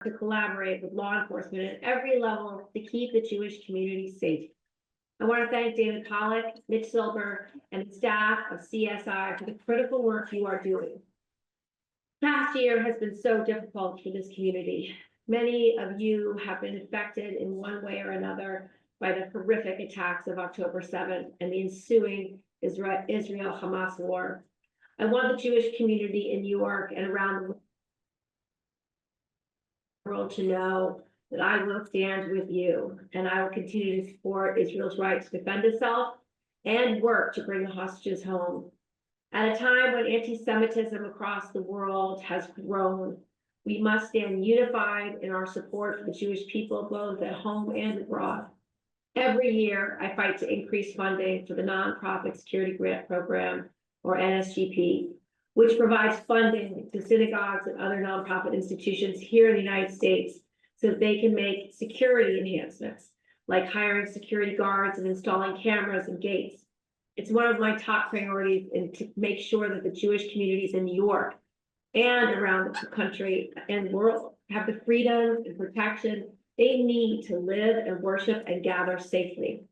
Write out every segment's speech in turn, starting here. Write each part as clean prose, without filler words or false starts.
to collaborate with law enforcement at every level to keep the Jewish community safe. I want to thank David Pollack, Mitch Silber, and the staff of CSI for the critical work you are doing. Past year has been so difficult for this community. Many of you have been affected in one way or another by the horrific attacks of October 7th and the ensuing Israel-Hamas war. I want the Jewish community in New York and around the world to know that I will stand with you, and I will continue to support Israel's right to defend itself and work to bring the hostages home. At a time when anti-Semitism across the world has grown, we must stand unified in our support for the Jewish people, both at home and abroad. Every year, I fight to increase funding for the Nonprofit Security Grant Program, or NSGP, which provides funding to synagogues and other nonprofit institutions here in the United States so that they can make security enhancements, like hiring security guards and installing cameras and gates. It's one of my top priorities to make sure that the Jewish communities in New York and around the country and world have the freedom and protection they need to live and worship and gather safely.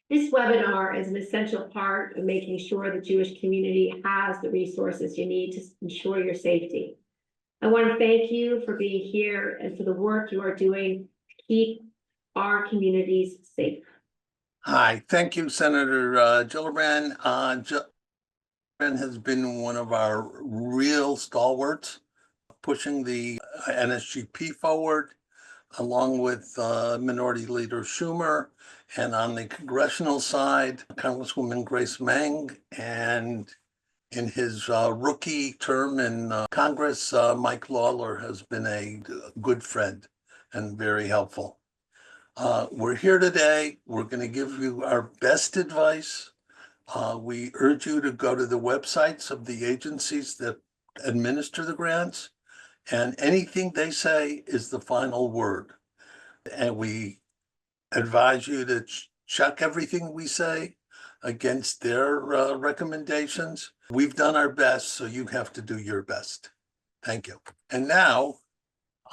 This webinar is an essential part of making sure the Jewish community has the resources you need to ensure your safety. I want to thank you for being here and for the work you are doing to keep our communities safe. Hi, thank you, Senator Gillibrand. Gillibrand has been one of our real stalwarts pushing the NSGP forward, along with Minority Leader Schumer, and on the congressional side, Congresswoman Grace Meng, and in his rookie term in Congress, Mike Lawler has been a good friend and very helpful. We're here today. We're going to give you our best advice. We urge you to go to the websites of the agencies that administer the grants, and anything they say is the final word. And we advise you to check everything we say against their recommendations. We've done our best, so you have to do your best. Thank you. And now,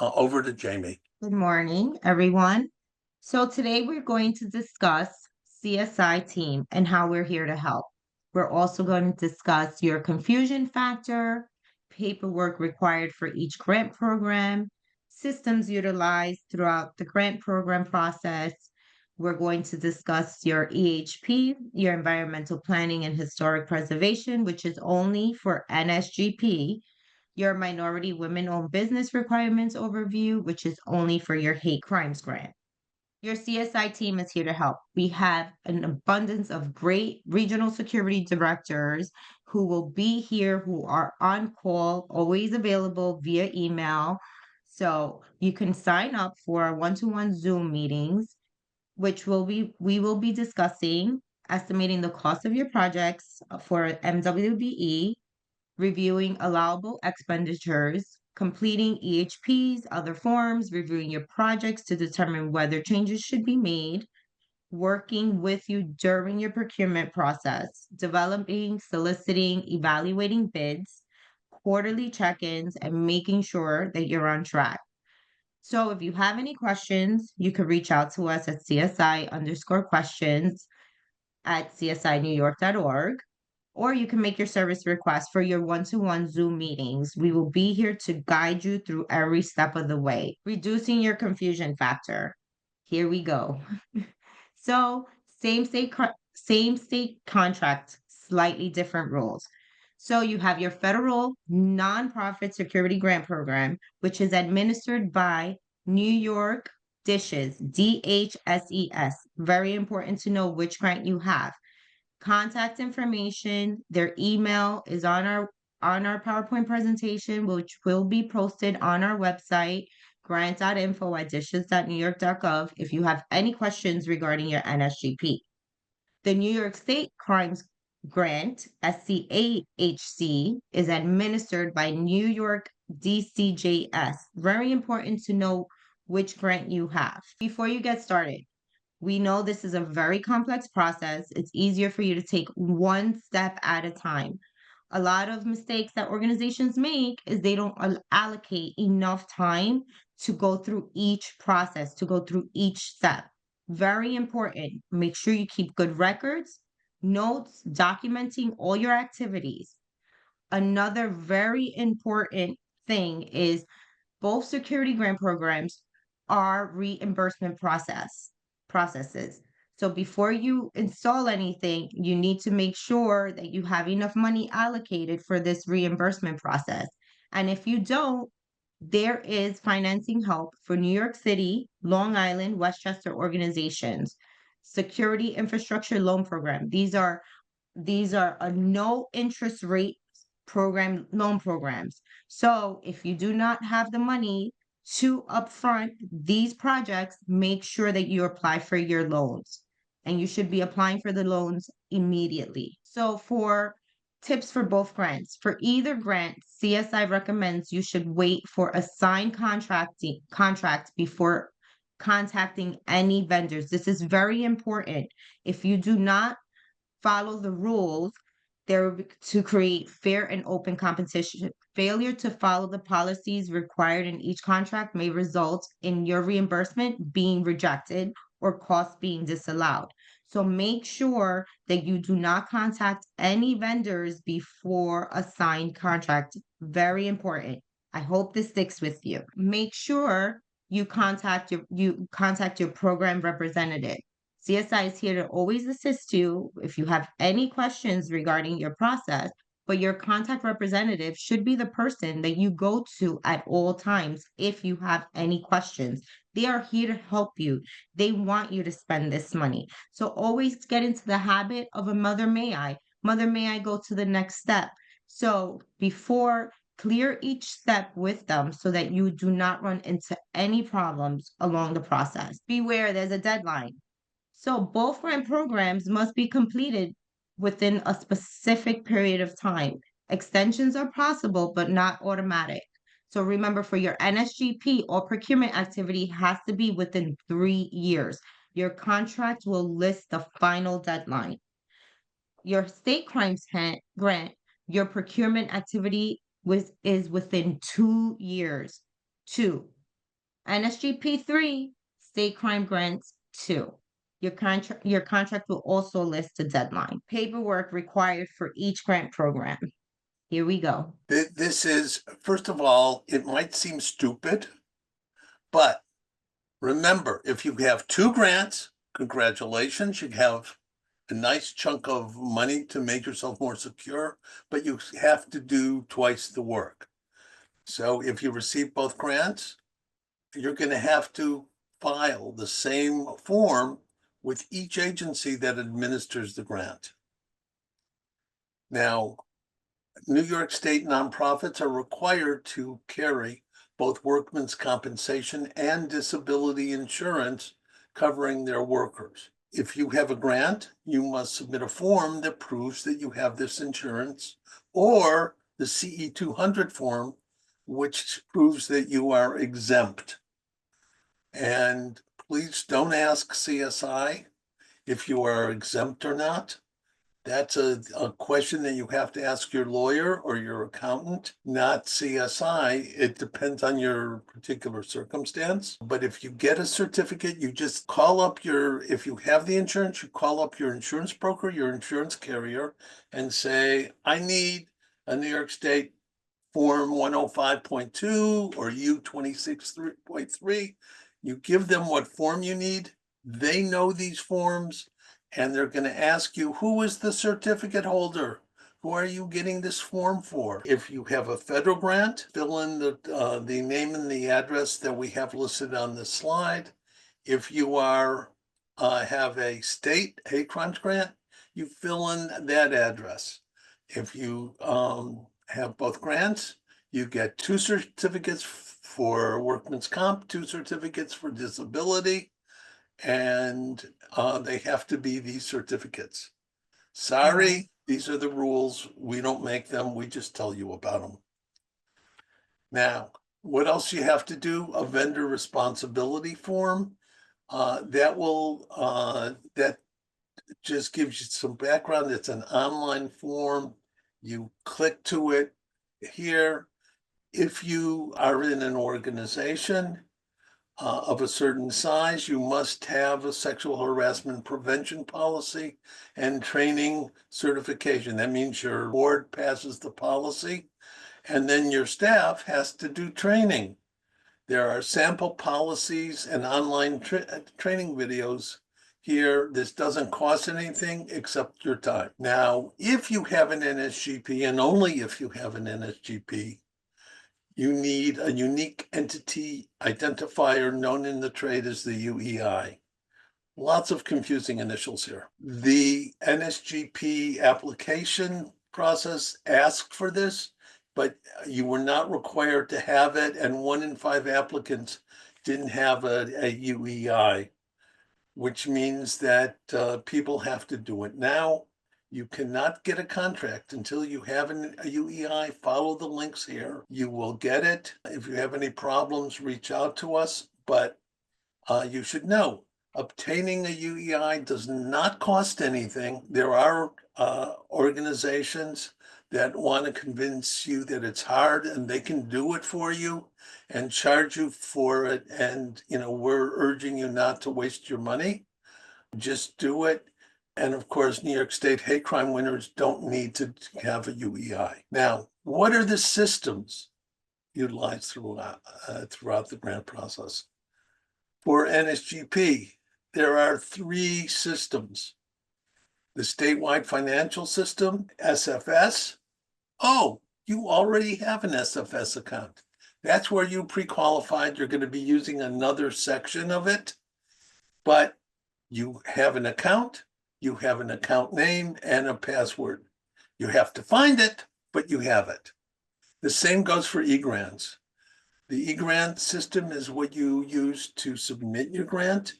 over to Jamie. Good morning, everyone. So today we're going to discuss CSI team and how we're here to help. We're also going to discuss your confusion factor, paperwork required for each grant program, systems utilized throughout the grant program process. We're going to discuss your EHP, your environmental planning and historic preservation, which is only for NSGP, your minority women-owned business requirements overview, which is only for your hate crimes grant. Your CSI team is here to help. We have an abundance of great regional security directors who will be here, who are on call, always available via email. So you can sign up for our one-to-one Zoom meetings, which we will be discussing estimating the cost of your projects for MWBE, reviewing allowable expenditures, completing EHPs, other forms, reviewing your projects to determine whether changes should be made, working with you during your procurement process, developing, soliciting, evaluating bids, quarterly check-ins, and making sure that you're on track. So if you have any questions, you can reach out to us at CSI_questions at csinewyork.org. Or you can make your service request for your one-to-one Zoom meetings. We will be here to guide you through every step of the way. Reducing your confusion factor. Here we go. So same state contract, slightly different rules. So you have your federal nonprofit security grant program, which is administered by New York DSHES, DHSES. Very important to know which grant you have. Contact information, their email is on our PowerPoint presentation, which will be posted on our website, grant.info@dishes.newyork.gov, if you have any questions regarding your NSGP. The New York State Crimes Grant, SCAHC, is administered by New York DCJS. Very important to know which grant you have. Before you get started, we know this is a very complex process. It's easier for you to take one step at a time. A lot of mistakes that organizations make is they don't allocate enough time to go through each process, to go through each step. Very important. Make sure you keep good records, notes, documenting all your activities. Another very important thing is both security grant programs are reimbursement processes. So before you install anything, you need to make sure that you have enough money allocated for this reimbursement process. And if you don't, there is financing help for New York City, Long Island, Westchester organizations, Security Infrastructure Loan Program. These are a no interest rate loan programs. So if you do not have the money to upfront these projects, make sure that you apply for your loans. And you should be applying for the loans immediately. So for tips for both grants, for either grant, CSI recommends you should wait for a signed contract before contacting any vendors. This is very important. If you do not follow the rules to create fair and open competition. Failure to follow the policies required in each contract may result in your reimbursement being rejected or costs being disallowed. So make sure that you do not contact any vendors before a signed contract. Very important. I hope this sticks with you. Make sure you contact your program representative. CSI is here to always assist you if you have any questions regarding your process, but your contact representative should be the person that you go to at all times if you have any questions. They are here to help you. They want you to spend this money. So always get into the habit of a mother may I. Mother may I go to the next step. So before, clear each step with them so that you do not run into any problems along the process. Beware, there's a deadline. So both grant programs must be completed within a specific period of time. Extensions are possible, but not automatic. So remember, for your NSGP or procurement activity has to be within 3 years. Your contract will list the final deadline. Your state crimes grant, your procurement activity is within 2 years. 2. NSGP 3, state crime grants 2. Your contract will also list a deadline. Paperwork required for each grant program. Here we go. This is, first of all, it might seem stupid, but remember, if you have 2 grants, congratulations, you have a nice chunk of money to make yourself more secure, but you have to do twice the work. So if you receive both grants, you're going to have to file the same form with each agency that administers the grant. Now, New York State nonprofits are required to carry both workmen's compensation and disability insurance covering their workers. If you have a grant, you must submit a form that proves that you have this insurance, or the CE 200 form, which proves that you are exempt. And please don't ask CSI if you are exempt or not. That's a question that you have to ask your lawyer or your accountant, not CSI. It depends on your particular circumstance. But if you get a certificate, you just call up if you have the insurance, you call up your insurance broker, your insurance carrier, and say, I need a New York State Form 105.2 or U26.3. You give them what form you need. They know these forms, and they're going to ask you, who is the certificate holder? Who are you getting this form for? If you have a federal grant, fill in the name and the address that we have listed on this slide. If you have a state hate crimes grant, you fill in that address. If you have both grants, you get 2 certificates for workman's comp, 2 certificates for disability, and they have to be these certificates. Sorry, these are the rules. We don't make them. We just tell you about them. Now, what else you have to do? A vendor responsibility form. That just gives you some background. It's an online form. You click to it here. If you are in an organization of a certain size, you must have a sexual harassment prevention policy and training certification. That means your board passes the policy, and then your staff has to do training. There are sample policies and online training videos here. This doesn't cost anything except your time. Now, if you have an NSGP, and only if you have an NSGP, you need a unique entity identifier known in the trade as the UEI. Lots of confusing initials here. The NSGP application process asks for this, but you were not required to have it, and 1 in 5 applicants didn't have a UEI, which means that people have to do it now. You cannot get a contract until you have a UEI. Follow the links here. You will get it. If you have any problems, reach out to us, but you should know, obtaining a UEI does not cost anything. There are organizations that want to convince you that it's hard and they can do it for you and charge you for it. And, we're urging you not to waste your money. Just do it. And of course, New York State hate crime winners don't need to have a UEI. Now, what are the systems utilized throughout the grant process? For NSGP, there are 3 systems. The statewide financial system, SFS. Oh, you already have an SFS account. That's where you pre-qualified. You're going to be using another section of it, but you have an account. You have an account name and a password. You have to find it, but you have it. The same goes for eGrants. The eGrant system is what you use to submit your grant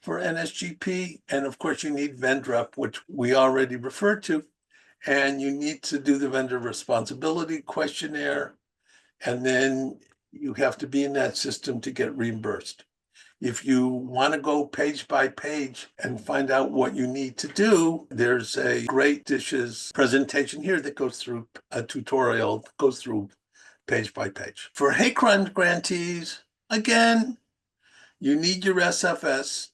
for NSGP. And of course, you need VendRep, which we already referred to. And you need to do the vendor responsibility questionnaire. And then you have to be in that system to get reimbursed. If you want to go page by page and find out what you need to do, there's a Great Dishes presentation here that goes through a tutorial, goes through page by page. For hate crime grantees, again, you need your SFS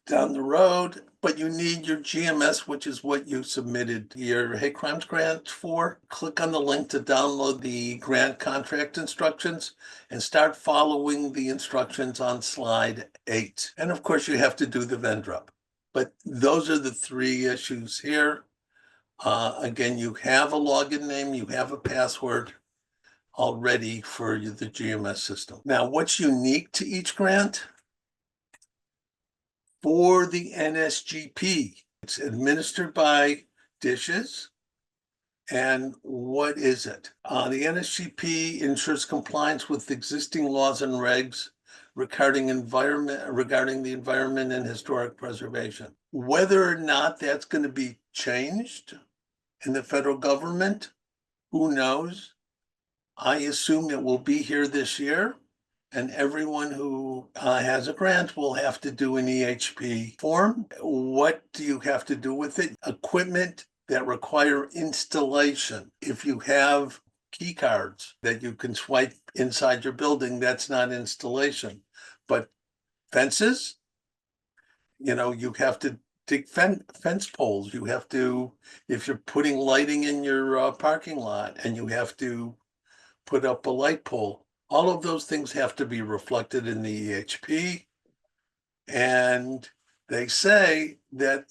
down the road, but you need your GMS, which is what you submitted your hate crimes grant for. Click on the link to download the grant contract instructions and start following the instructions on slide 8. And of course, you have to do the VendRep. But those are the 3 issues here. Again, you have a login name, you have a password already for the GMS system. Now, what's unique to each grant? For the NSGP, it's administered by Dishes. And what is it? The NSGP ensures compliance with existing laws and regs regarding the environment and historic preservation. Whether or not that's going to be changed in the federal government, who knows? I assume it will be here this year. And everyone who has a grant will have to do an EHP form. What do you have to do with it? Equipment that require installation. If you have key cards that you can swipe inside your building, that's not installation. But fences, you have to dig fence poles. You have to, if you're putting lighting in your parking lot and you have to put up a light pole, all of those things have to be reflected in the EHP. And they say that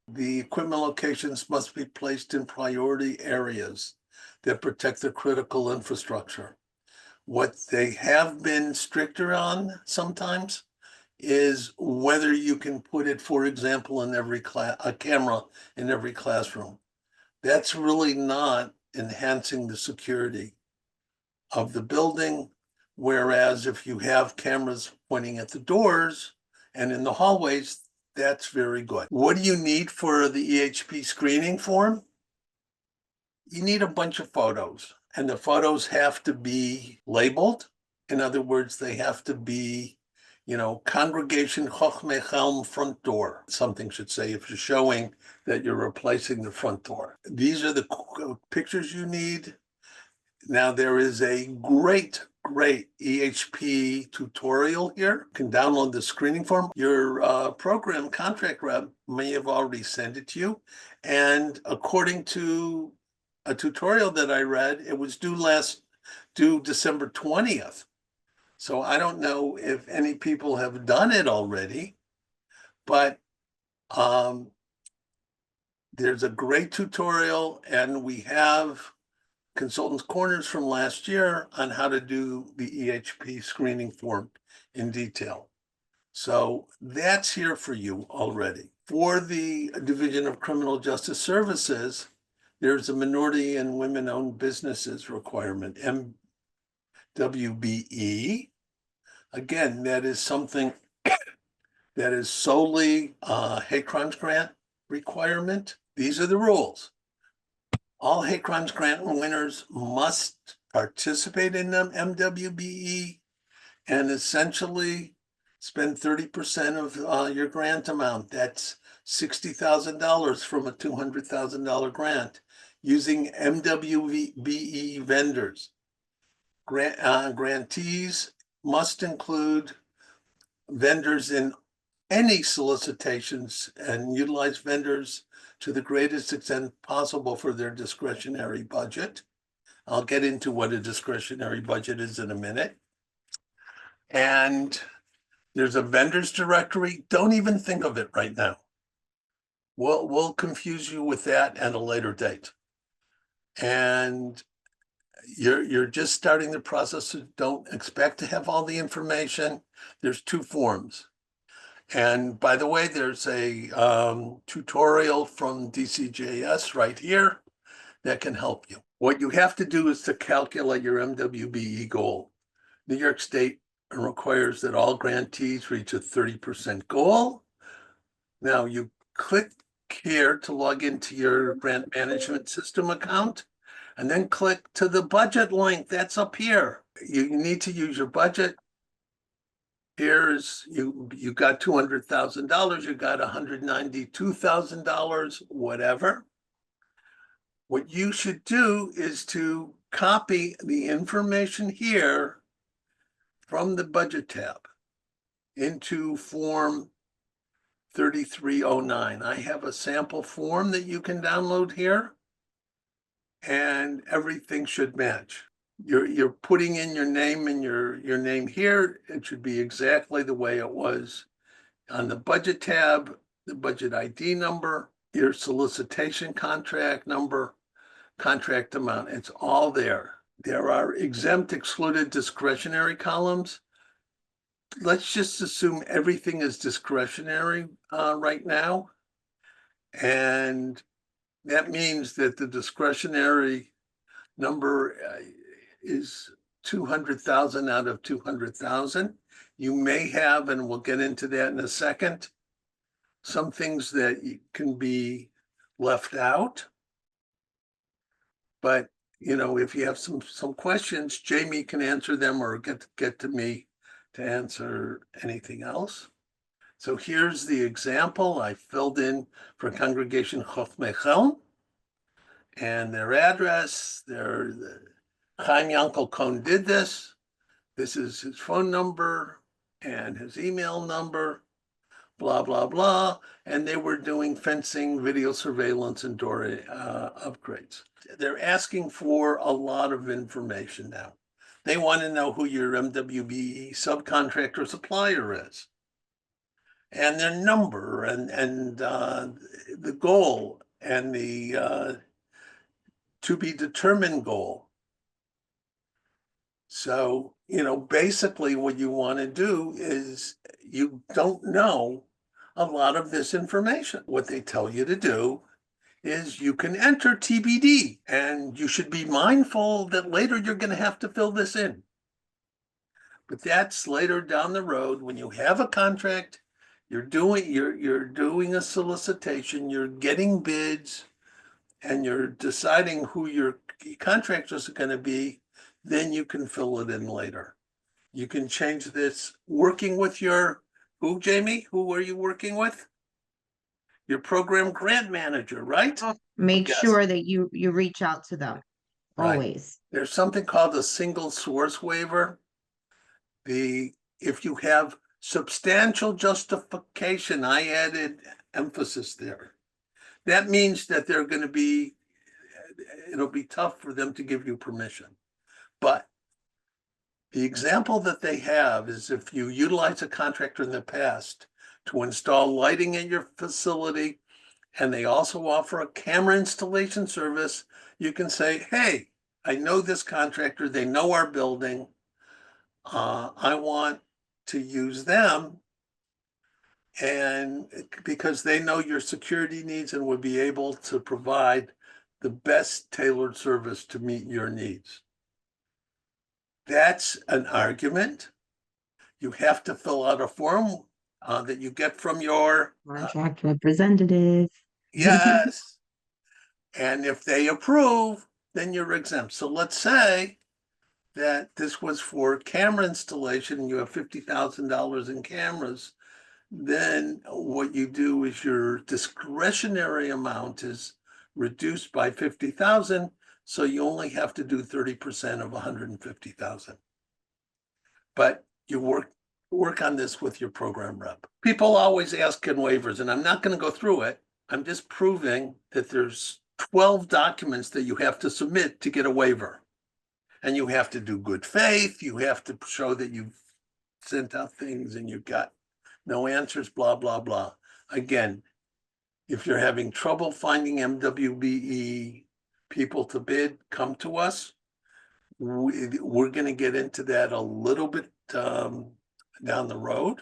the equipment locations must be placed in priority areas that protect the critical infrastructure. What they have been stricter on sometimes is whether you can put it, for example, in every a camera in every classroom. That's really not enhancing the security of the building. Whereas if you have cameras pointing at the doors and in the hallways, that's very good. What do you need for the EHP screening form? You need a bunch of photos, and the photos have to be labeled. In other words, they have to be Congregation Chochmei Chelm front door. Something should say if you're showing that you're replacing the front door. These are the pictures you need. Now there is a great EHP tutorial here. You can download the screening form. Your program contract rep may have already sent it to you. And according to a tutorial that I read, it was due December 20th. So I don't know if any people have done it already, but there's a great tutorial, and we have Consultants Corners from last year on how to do the EHP screening form in detail. So that's here for you already. For the Division of Criminal Justice Services, there's a minority and women-owned businesses requirement, WBE. Again, that is something that is solely a hate crimes grant requirement. These are the rules. All hate crimes grant winners must participate in them, MWBE, and essentially spend 30% of your grant amount. That's $60,000 from a $200,000 grant using MWBE vendors. Grantees must include vendors in any solicitations and utilize vendors to the greatest extent possible for their discretionary budget. I'll get into what a discretionary budget is in a minute. And there's a vendors directory. Don't even think of it right now. We'll confuse you with that at a later date. And you're just starting the process, so don't expect to have all the information. There's 2 forms. And by the way, there's a tutorial from DCJS right here that can help you. What you have to do is to calculate your MWBE goal. New York State requires that all grantees reach a 30% goal. Now you click here to log into your grant management system account, and then click to the budget link that's up here. You need to use your budget. Here's, you got $200,000, you got $192,000, whatever. What you should do is to copy the information here from the budget tab into form 3309. I have a sample form that you can download here, and everything should match. You're putting in your name and your name here. It should be exactly the way it was on the budget tab, the budget ID number, your solicitation contract number, contract amount. It's all there. There are exempt, excluded, discretionary columns. Let's just assume everything is discretionary right now. And that means that the discretionary number is 200,000 out of 200,000. You may have, and we'll get into that in a second, some things that can be left out. But, if you have some questions, Jamie can answer them or get to me to answer anything else. So here's the example I filled in for Congregation Chochmei Chelm, and their address, Chaim Yankel Cohn did this. This is his phone number and his email number, blah, blah, blah. And they were doing fencing, video surveillance, and door upgrades. They're asking for a lot of information now. They want to know who your MWBE subcontractor supplier is, and their number, and the goal, and the to be determined goal. So, basically what you want to do is, you don't know a lot of this information. What they tell you to do is you can enter TBD, and you should be mindful that later you're going to have to fill this in. But that's later down the road when you have a contract, you're doing a solicitation, you're getting bids, and you're deciding who your contractors are going to be. Then you can fill it in later. You can change this working with your, who, Jamie? Who are you working with? Your program grant manager, right? Make Yes. sure that you reach out to them, Right. always. There's something called a single source waiver. If you have substantial justification, I added emphasis there. That means that it'll be tough for them to give you permission. But the example that they have is if you utilize a contractor in the past to install lighting at your facility, and they also offer a camera installation service, you can say, hey, I know this contractor, they know our building. I want to use them, and because they know your security needs and would be able to provide the best tailored service to meet your needs. That's an argument. You have to fill out a form that you get from your Contract representative. yes. And if they approve, then you're exempt. So let's say that this was for camera installation and you have $50,000 in cameras. Then what you do is your discretionary amount is reduced by 50,000. So you only have to do 30% of 150,000. But you work on this with your program rep. People always ask in waivers, and I'm not going to go through it. I'm just proving that there's 12 documents that you have to submit to get a waiver. And you have to do good faith. You have to show that you've sent out things and you've got no answers, blah, blah, blah. Again, if you're having trouble finding MWBE people to bid, come to us. We're going to get into that a little bit down the road.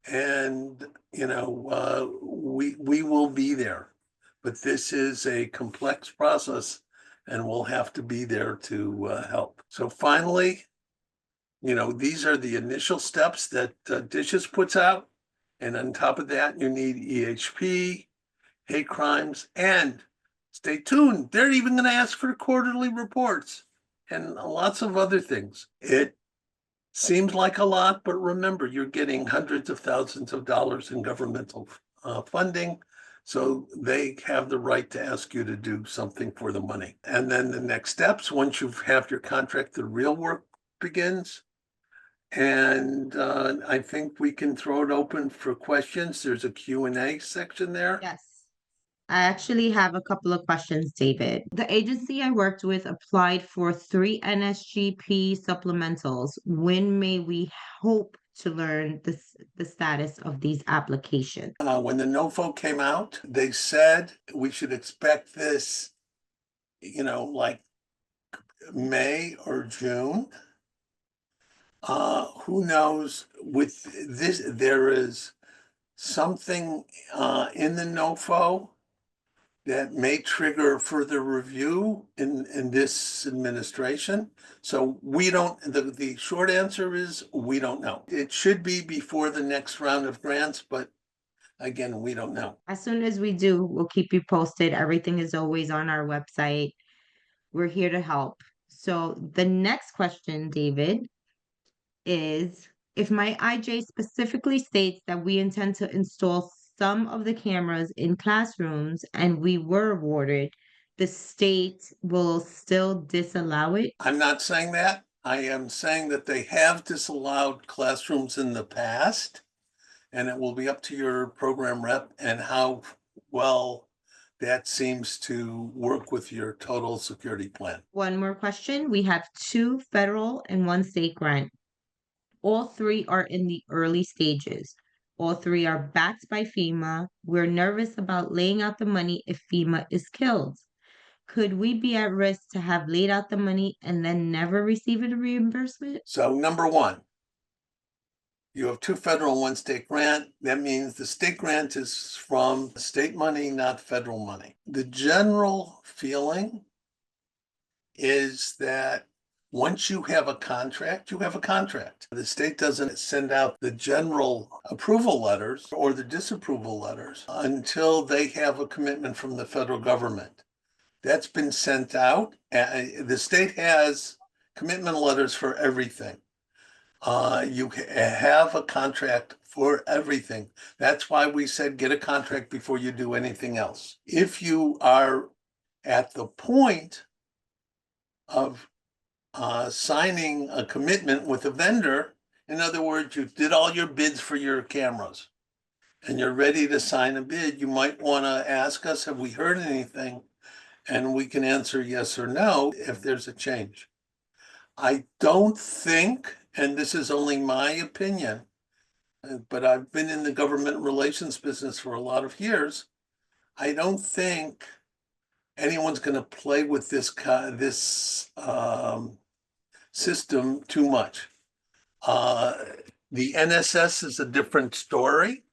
And, we will be there. But this is a complex process and we'll have to be there to help. So finally, these are the initial steps that Dishes puts out. And on top of that, you need EHP, hate crimes, and stay tuned. They're even going to ask for quarterly reports and lots of other things. It seems like a lot, but remember, you're getting hundreds of thousands of dollars in governmental funding. So they have the right to ask you to do something for the money. And then the next steps, once you have your contract, the real work begins. And I think we can throw it open for questions. There's a Q&A section there. Yes. I actually have a couple of questions, David. The agency I worked with applied for 3 NSGP supplementals. When may we hope to learn the status of these applications? When the NOFO came out, they said we should expect this, like May or June. Who knows? With this, there is something in the NOFO that may trigger further review in this administration. So we don't, the short answer is we don't know. It should be before the next round of grants, but again, we don't know. As soon as we do, we'll keep you posted. Everything is always on our website. We're here to help. So the next question, David, is if my IJ specifically states that we intend to install some of the cameras in classrooms and we were awarded, the state will still disallow it? I'm not saying that. I am saying that they have disallowed classrooms in the past. And it will be up to your program rep and how well that seems to work with your total security plan. One more question. We have 2 federal and 1 state grant. All 3 are in the early stages. All 3 are backed by FEMA. We're nervous about laying out the money if FEMA is killed. Could we be at risk to have laid out the money and then never receive a reimbursement? So number one, you have 2 federal and 1 state grant. That means the state grant is from state money, not federal money. The general feeling is that once you have a contract, you have a contract. The state doesn't send out the general approval letters or the disapproval letters until they have a commitment from the federal government. That's been sent out. The state has commitment letters for everything. You have a contract for everything. That's why we said get a contract before you do anything else. If you are at the point of signing a commitment with a vendor, in other words, you did all your bids for your cameras and you're ready to sign a bid, you might want to ask us, have we heard anything? And we can answer yes or no if there's a change. I don't think, and this is only my opinion, but I've been in the government relations business for a lot of years. I don't think anyone's going to play with this system too much. The NSS is a different story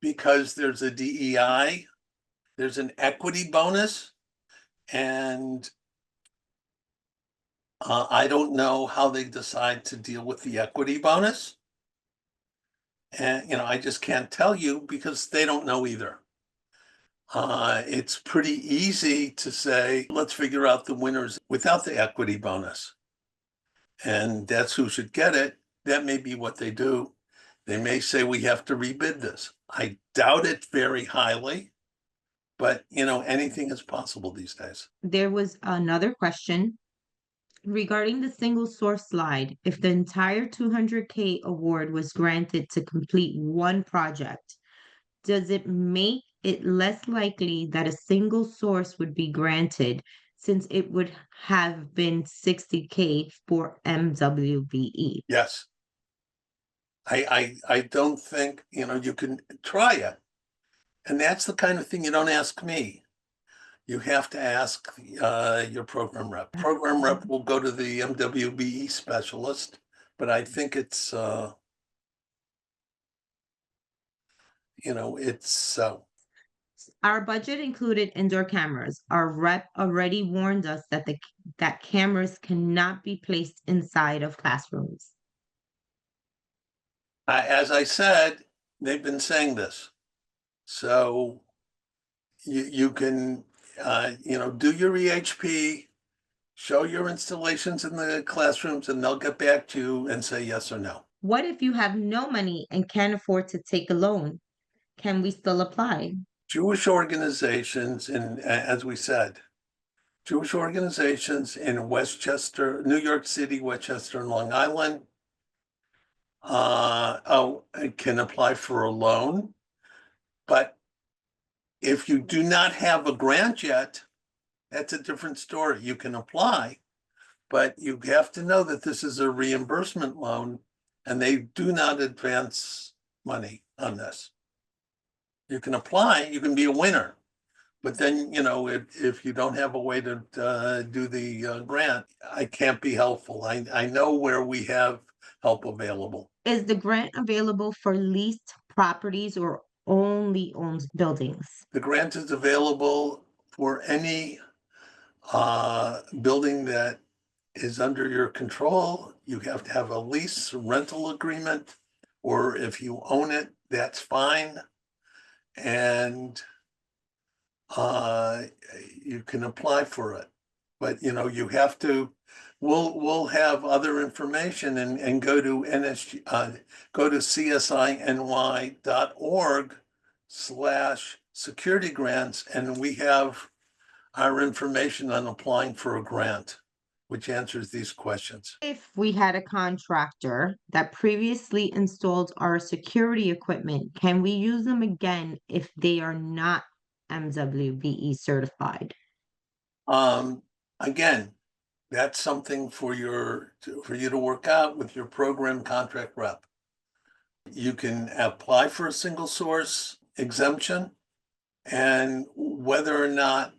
because there's a DEI, there's an equity bonus, and I don't know how they decide to deal with the equity bonus. And, I just can't tell you because they don't know either. It's pretty easy to say, let's figure out the winners without the equity bonus. And that's who should get it. That may be what they do. They may say we have to rebid this. I doubt it very highly, but anything is possible these days. There was another question regarding the single source slide. If the entire 200K award was granted to complete one project, does it make it less likely that a single source would be granted since it would have been 60K for MWBE? Yes. I don't think, you can try it. And that's the kind of thing you don't ask me. You have to ask your program rep. Program rep will go to the MWBE specialist, but I think it's, it's, Our budget included indoor cameras. Our rep already warned us that cameras cannot be placed inside of classrooms. as I said, they've been saying this. So you can, do your EHP, show your installations in the classrooms, and they'll get back to you and say yes or no. What if you have no money and can't afford to take a loan? Can we still apply? Jewish organizations, and as we said, Jewish organizations in Westchester, New York City, Westchester, and Long Island, can apply for a loan. But if you do not have a grant yet, that's a different story. You can apply, but you have to know that this is a reimbursement loan and they do not advance money on this. You can apply, you can be a winner. But then, if you don't have a way to do the grant, I can't be helpful. I know where we have help available. Is the grant available for leased properties or only owns buildings? The grant is available for any building that is under your control. You have to have a lease rental agreement, or if you own it, that's fine. And you can apply for it. But you have to, we'll have other information and go to go to CSI-NY.org/security grants, and we have our information on applying for a grant, which answers these questions. If we had a contractor that previously installed our security equipment, can we use them again if they are not MWBE certified? Again, that's something for you to work out with your program contract rep. You can apply for a single source exemption, and whether or not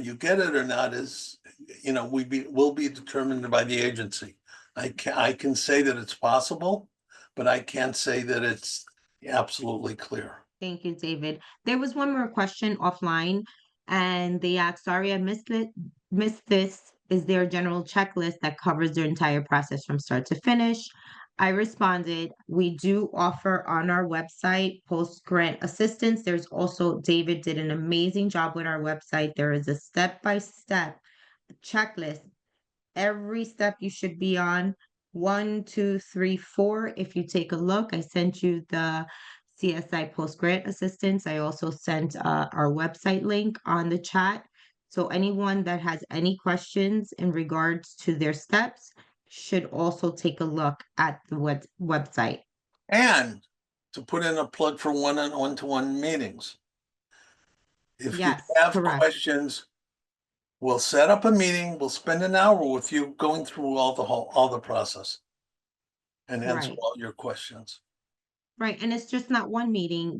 you get it or not is, will be determined by the agency. I can say that it's possible, but I can't say that it's absolutely clear. Thank you, David. There was one more question offline, and they asked, sorry, I missed this. Is there a general checklist that covers the entire process from start to finish? I responded, we do offer on our website post-grant assistance. There's also, David did an amazing job with our website. There is a step-by-step checklist every step you should be on. 1, 2, 3, 4. If you take a look, I sent you the CSI post-grant assistance. I also sent our website link on the chat. So anyone that has any questions in regards to their steps should also take a look at the website. And to put in a plug for one-to-one meetings. If you Yes, have correct. questions, we'll set up a meeting. We'll spend an hour with you going through all the process and answer Right. all your questions. Right, and it's just not one meeting.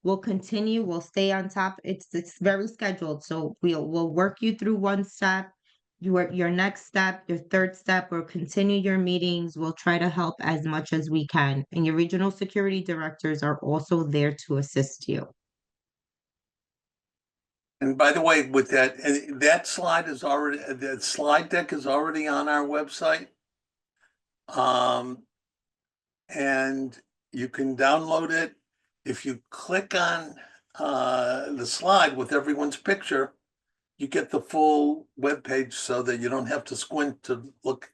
We'll continue, we'll stay on top. It's very scheduled, so we'll work you through one step, your next step, your third step, or continue your meetings. We'll try to help as much as we can. And your regional security directors are also there to assist you. And by the way, with that, that slide deck is already on our website. And you can download it. If you click on the slide with everyone's picture, you get the full web page so that you don't have to squint to look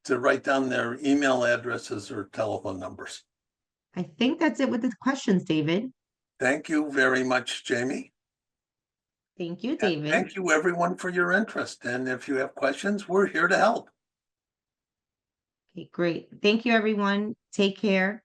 to write down their email addresses or telephone numbers. I think that's it with the questions, David. Thank you very much, Jamie. Thank you, And David. thank you, everyone, for your interest. And if you have questions, we're here to help. Okay, great. Thank you, everyone. Take care.